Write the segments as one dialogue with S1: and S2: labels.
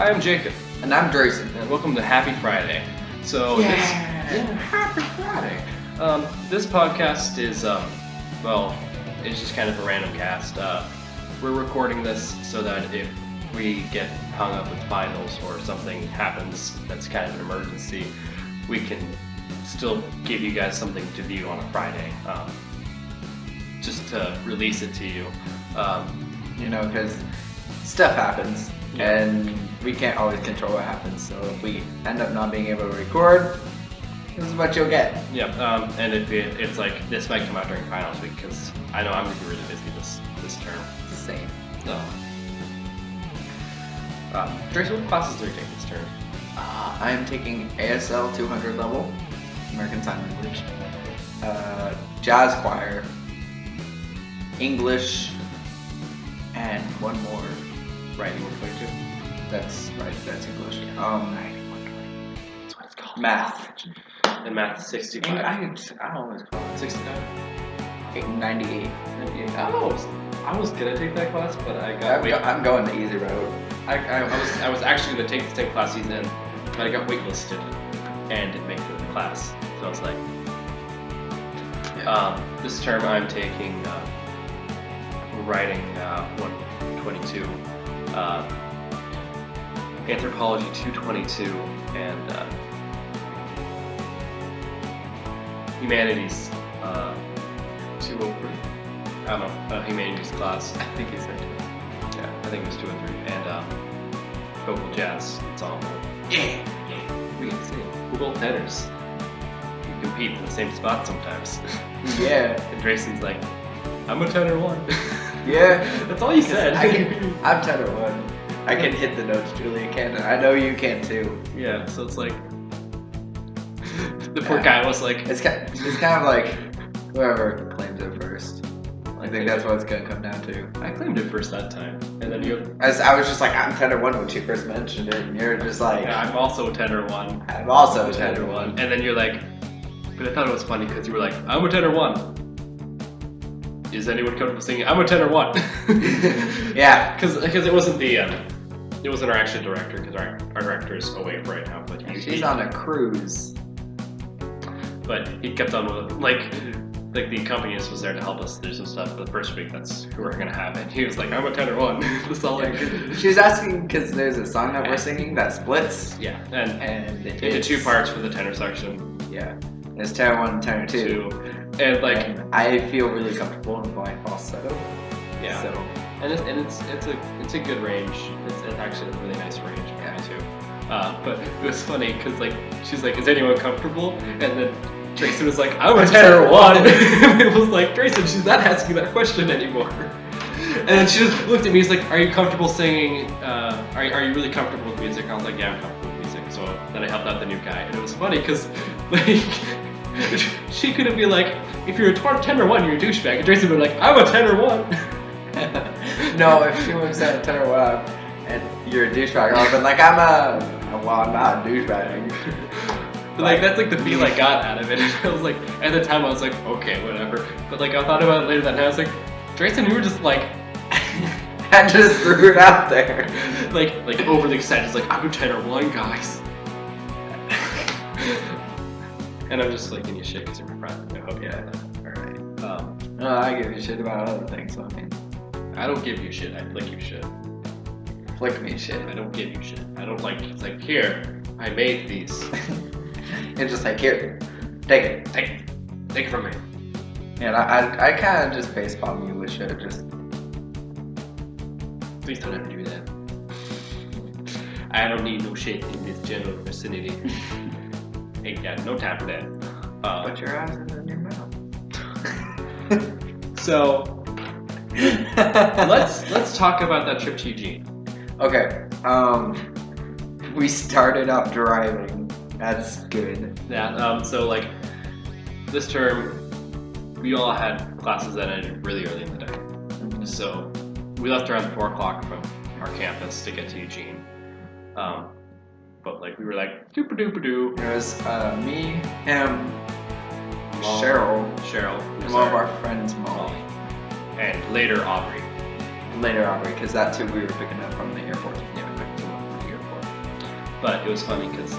S1: I'm Jacob.
S2: And I'm Drayson.
S1: And welcome to Happy Friday. So
S2: Happy Friday.
S1: This podcast is it's just kind of a random cast. We're recording this so that if we get hung up with finals or something happens that's kind of an emergency, we can still give you guys something to view on a Friday, just to release it to you.
S2: Because stuff happens, and we can't always control what happens. So if we end up not being able to record, this is what you'll get.
S1: Yeah. And if it's like this might come out during finals week because I know I'm gonna be really busy this term.
S2: Same.
S1: So, Tracy, what classes are you taking this term?
S2: I am taking ASL 200 level, American Sign Language, jazz choir, English, and one more.
S1: Writing 122.
S2: That's right. That's English.
S1: Writing 120. That's what it's called.
S2: Math.
S1: And math 65.
S2: I always call it
S1: 69.
S2: 98.
S1: I was gonna take that class, but
S2: I'm going the easy road.
S1: I was actually gonna take the same class he's in, but I got waitlisted and didn't make it to the class. So I was like, this term I'm taking writing 122, anthropology 222, and humanities 203. I don't know, humanities class.
S2: I think he said
S1: Yeah, I think it was 2 and 3. And vocal jazz ensemble.
S2: Yeah.
S1: We can sing. We're both tenors. We compete in the same spot sometimes.
S2: Yeah.
S1: And Drayson's like, I'm a tenor 1.
S2: Yeah.
S1: That's all you said.
S2: I'm tenor 1. I can hit the notes, Julia can. I know you can too.
S1: Yeah, so it's like, the poor guy was like,
S2: It's kind of like whoever claims it first. I think that's what it's gonna come down to.
S1: I claimed it first that time, and then you.
S2: I was just like, I'm tenor 1 when you first mentioned it, and you're just like,
S1: Yeah, I'm also a tenor 1.
S2: I'm also
S1: a tenor 1. And then you're like, but I thought it was funny because you were like, I'm a tenor 1. Is anyone comfortable singing? I'm a tenor 1.
S2: Yeah.
S1: Because it wasn't it wasn't our actual director, because our director is away right now. But
S2: She's on a cruise.
S1: But he kept on with like the accompanist was there to help us do some stuff. But the first week, that's who we're gonna have, and he was like, "I'm a tenor 1." That's all.
S2: She's asking because there's a song that we're singing that splits.
S1: Yeah, and into
S2: it's
S1: 2 parts for the tenor section.
S2: Yeah, there's tenor 1 and tenor 2.
S1: And like,
S2: and I feel really comfortable in going falsetto.
S1: Yeah.
S2: So.
S1: And it's a good range. It's actually a really nice range for me too. But it was funny because like she's like, "Is anyone comfortable?" And then Drayson was like, "I'm a tenor 1." And it was like, Drayson, she's not asking that question anymore. And then she just looked at me. He's like, "Are you comfortable singing? Are you really comfortable with music?" And I was like, "Yeah, I'm comfortable with music." So then I helped out the new guy, and it was funny because like she couldn't be like, "If you're a tenor 1, you're a douchebag." And Drayson would be like, "I'm a tenor 1."
S2: No, if she was at tenor 1 and you're a douchebag, I would have been like, I'm not a douchebag.
S1: But like that's like the feel I got out of it. I was like, at the time I was like, okay, whatever. But like I thought about it later that night. I was like, Drayson, you were just like,
S2: I just threw it out there,
S1: like overly excited. It's like, I'm a tenor 1, guys. And I'm just like, giving you shit because you're my friend. I hope you know that.
S2: All right. No, I give you shit about other things. So I mean,
S1: I don't give you shit. I flick you shit.
S2: Flick me shit.
S1: I don't give you shit. I don't like. It's like, here, I made these.
S2: It's just like, here, take it.
S1: Take it from me.
S2: And I kind of just face palm you with shit. Just
S1: please don't ever do that. I don't need no shit in this general vicinity. Ain't got no time for that.
S2: Put your eyes in your mouth.
S1: So let's talk about that trip to Eugene.
S2: Okay. We started out driving. That's good.
S1: Yeah. So like this term, we all had classes that ended really early in the day. Mm-hmm. So we left around 4 o'clock from our campus to get to Eugene. But like we were like doopa doopa doo.
S2: It was me, him, Cheryl, and one of our friends, Molly,
S1: and later Aubrey.
S2: Later Aubrey, because that's who we were picking up from the airport.
S1: Yeah, we picked them up from the airport. But it was funny because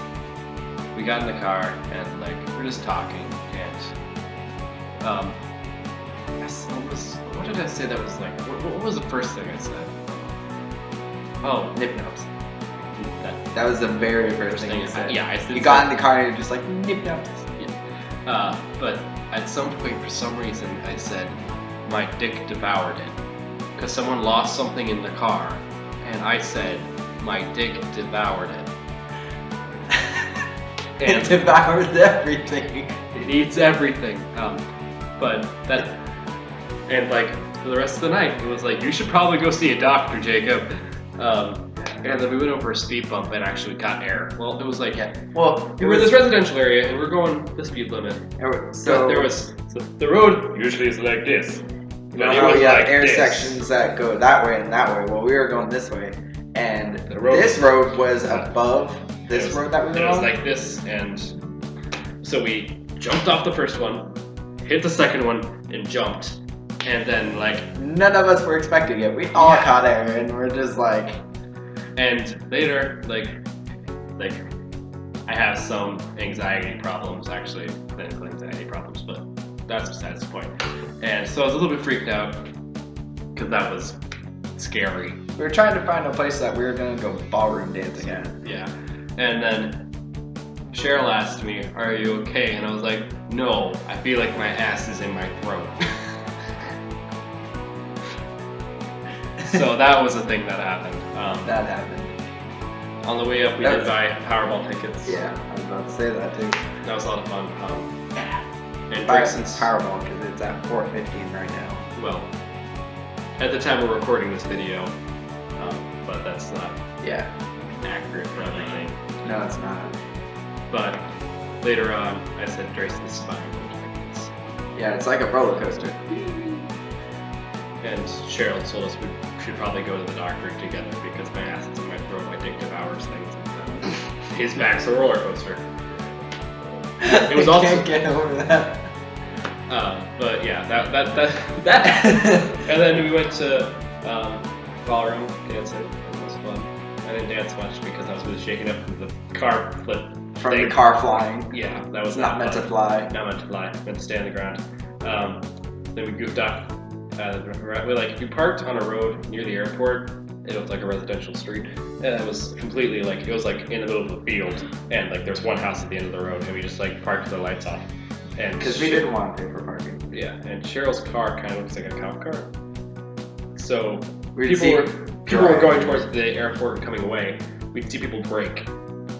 S1: we got in the car and like we were just talking and yes, what did I say that was like? What was the first thing I said? Oh, nip notes.
S2: That was the very first thing you said.
S1: Yeah, I said.
S2: You got in the car and you're just like nip notes.
S1: Yeah. But at some point, for some reason, I said my dick devoured it because someone lost something in the car, and I said my dick devoured it.
S2: It devours everything.
S1: It eats everything. But that, and like for the rest of the night, it was like you should probably go see a doctor, Jacob. And then we went over a speed bump and actually got air. Well, it was like
S2: Well,
S1: we were in this residential area and we're going the speed limit.
S2: So
S1: The road usually is like this.
S2: you know how you have intersections that go that way and that way. Well, we were going this way, and this road was above this road that we were on.
S1: It was like this, and so we jumped off the first one, hit the second one, and jumped, and then like
S2: none of us were expecting it. We all caught air, and we're just like.
S1: And later, like I have some anxiety problems, actually, clinical anxiety problems, but that's besides the point. And so I was a little bit freaked out because that was scary.
S2: We were trying to find a place that we were gonna go ballroom dancing at.
S1: Yeah. And then Cheryl asked me, "Are you okay?" And I was like, "No, I feel like my ass is in my throat." So that was a thing that happened.
S2: That happened.
S1: On the way up, we did buy Powerball tickets.
S2: Yeah, I was about to say that too.
S1: That was a lot of fun. And
S2: Buy
S1: Grayson's
S2: Powerball because it's at 4:15 right now.
S1: Well, at the time we're recording this video, but that's not accurate for everything.
S2: No, it's not.
S1: But later on, I said Grayson's fine.
S2: Yeah, it's like a roller coaster.
S1: And Cheryl told us we should probably go to the doctor together because my ass is in my throat, my dick devours things. And his back's a roller coaster. It was also.
S2: Can't get over that.
S1: But yeah, that. And then we went to ballroom dancing. It was fun. I didn't dance much because I was really shaken up from the car flip.
S2: From the car flying.
S1: Yeah, that was
S2: not meant to fly.
S1: Not meant to fly. Meant to stay on the ground. Then we goofed off. We parked on a road near the airport. It looked like a residential street, and it was completely like it was like in the middle of a field, and like there's one house at the end of the road, and we just like parked the lights off. And
S2: because we didn't want to pay for parking.
S1: Yeah, and Cheryl's car kind of looks like a cop car. So people were going towards the airport and coming away. We'd see people brake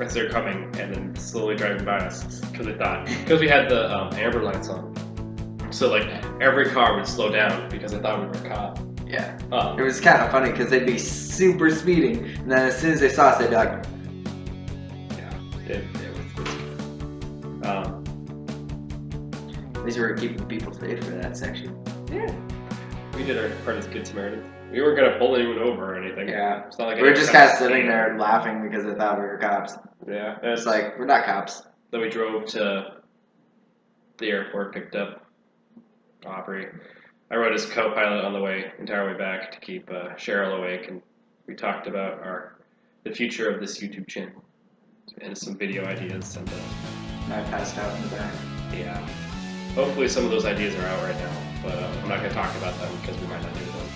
S1: as they're coming, and then slowly driving by us because we had the amber lights on. So like every car would slow down because I thought we were a cop.
S2: Yeah. It was kind of funny because they'd be super speeding, and then as soon as they saw us, they'd be like,
S1: "Yeah, it was."
S2: At least we were keeping people safe for that section.
S1: Yeah. We did our part as good Samaritans. We weren't gonna pull anyone over or anything.
S2: Yeah.
S1: It's not like
S2: we were just kind of sitting there laughing because they thought we were cops.
S1: Yeah.
S2: It's like we're not cops.
S1: Then we drove to the airport, picked up Aubrey. I rode as co-pilot on the entire way back to keep Cheryl awake, and we talked about the future of this YouTube channel and some video ideas. And
S2: I passed out in the back.
S1: Yeah. Hopefully some of those ideas are out right now, but I'm not going to talk about them because we might not do them.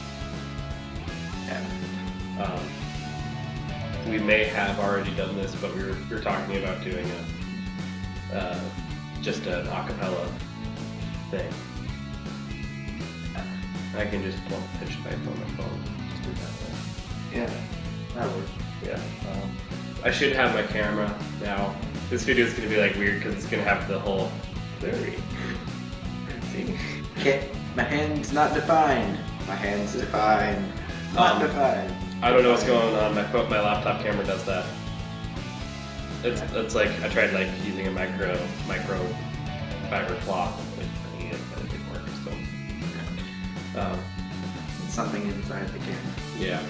S2: Yeah.
S1: We may have already done this, but we were talking about doing just an acapella thing. I can just plug the pitch pipe on my phone. Just do it that way.
S2: Yeah, that works.
S1: Yeah. I should have my camera now. This video is going to be like weird because it's going to have the whole blurry. See?
S2: Okay, my hand's not defined. My hand's defined. Not defined.
S1: I don't know what's going on. My laptop camera does that. It's like I tried like using a micro fiber cloth. But it didn't work. So.
S2: Something inside the camera.
S1: Yeah.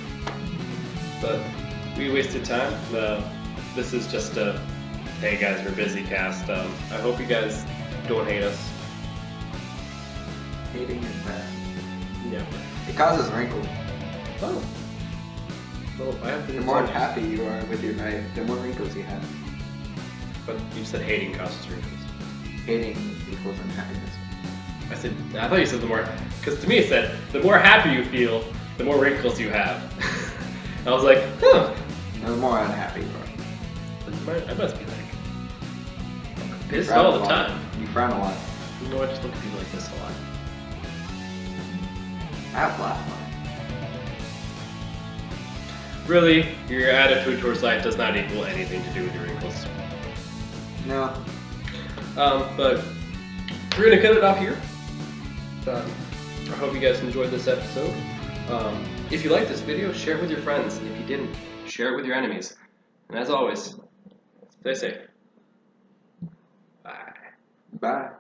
S1: But we wasted time. This is just a hey guys, we're busy cast. I hope you guys don't hate us.
S2: Hating is bad.
S1: Yeah.
S2: It causes wrinkles.
S1: Oh. Well, I have
S2: The more unhappy you are with your life, the more wrinkles you have.
S1: But you said hating causes wrinkles.
S2: Hating equals unhappiness.
S1: I thought you said the more, because to me it said, the more happy you feel, the more wrinkles you have. I was like, huh.
S2: No, the more unhappy you are.
S1: I must be like
S2: You
S1: pissed
S2: frown
S1: all
S2: a
S1: the
S2: lot.
S1: time.
S2: You frown a lot.
S1: You know, I just look at people like this a lot.
S2: I have laughed on
S1: Really, your attitude towards life does not equal anything to do with your wrinkles.
S2: it. No.
S1: But we're gonna cut it off here. I hope you guys enjoyed this episode. If you liked this video, share it with your friends. If you didn't, share it with your enemies. And as always, stay safe. Bye.
S2: Bye.